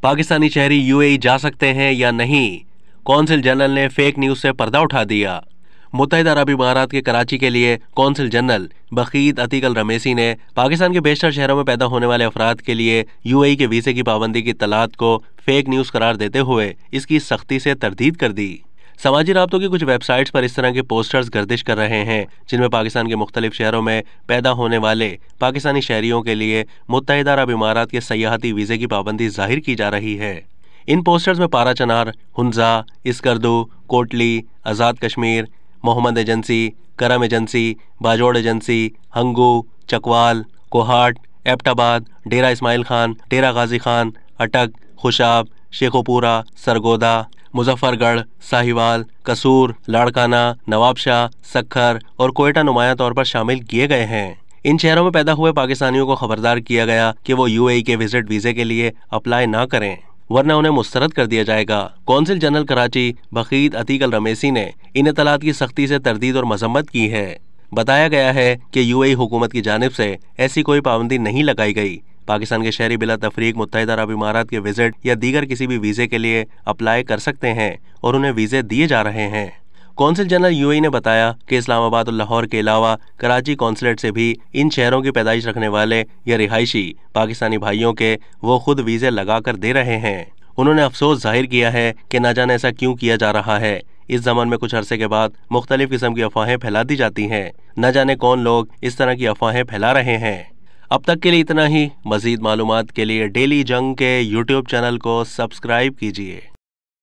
पाकिस्तानी शहरी यूएई जा सकते हैं या नहीं, कौंसिल जनरल ने फेक न्यूज से पर्दा उठा दिया। मुत्तहिदा अरब इमारात के कराची के लिए कौंसिल जनरल बखीत अतीक अल रमेसी ने पाकिस्तान के बेशतर शहरों में पैदा होने वाले अफराद के लिए यूएई के वीज़े की पाबंदी की इत्तलात को फेक न्यूज़ करार देते हुए इसकी सख्ती से तरदीद कर दी। समाजी राब्तों की कुछ वेबसाइट्स पर इस तरह के पोस्टर्स गर्दिश कर रहे हैं जिनमें पाकिस्तान के मुख्तलिफ शहरों में पैदा होने वाले पाकिस्तानी शहरियों के लिए मुत्तहिदा अरब इमारात के सयाहती वीज़े की पाबंदी जाहिर की जा रही है। इन पोस्टर्स में पारा चनार, हुंजा, इस्कर्दू, कोटली, आज़ाद कश्मीर, मोहम्मद एजेंसी, करम एजेंसी, बाजोड़ एजेंसी, हंगू, चकवाल, कोहाट, एबटाबाद, डेरा इस्माइल खान, डेरा गाजी खान, अटक, खुशाब, शेखोपुरा, सरगोदा, मुजफ्फरगढ़, साहिवाल, कसूर, लाड़काना, नवाबशाह, सखर और कोयटा नुमाया तौर पर शामिल किए गए हैं। इन शहरों में पैदा हुए पाकिस्तानियों को खबरदार किया गया कि वो यूएई के विजिट वीज़े के लिए अप्लाई ना करें वरना उन्हें मुस्तरद कर दिया जाएगा। कौंसिल जनरल कराची बखीत अतीक अल रमेसी ने इन इत्तलात की सख्ती से तरदीद और मजम्मत की है। बताया गया है कि यूएई हुकूमत की जानिब से ऐसी कोई पाबंदी नहीं लगाई गई। पाकिस्तान के शहरी बिला तफरीक मुत्तहिदा अरब इमारात के विजिट या दीगर किसी भी वीज़े के लिए अप्लाई कर सकते हैं और उन्हें वीज़े दिए जा रहे हैं। कौंसिल जनरल यूएई ने बताया कि इस्लामाबाद और लाहौर के अलावा कराची कौंसलेट से भी इन शहरों की पैदाइश रखने वाले या रिहायशी पाकिस्तानी भाइयों के वो खुद वीज़े लगा कर दे रहे हैं। उन्होंने अफसोस जाहिर किया है कि न जाने ऐसा क्यों किया जा रहा है। इस ज़मान में कुछ अरसे के बाद मुख्तलिफ किस्म की अफवाहें फैला दी जाती हैं। न जाने कौन लोग इस तरह की अफवाहें फैला रहे हैं। अब तक के लिए इतना ही। मज़ीद मालूमात के लिए डेली जंग के यूट्यूब चैनल को सब्सक्राइब कीजिए।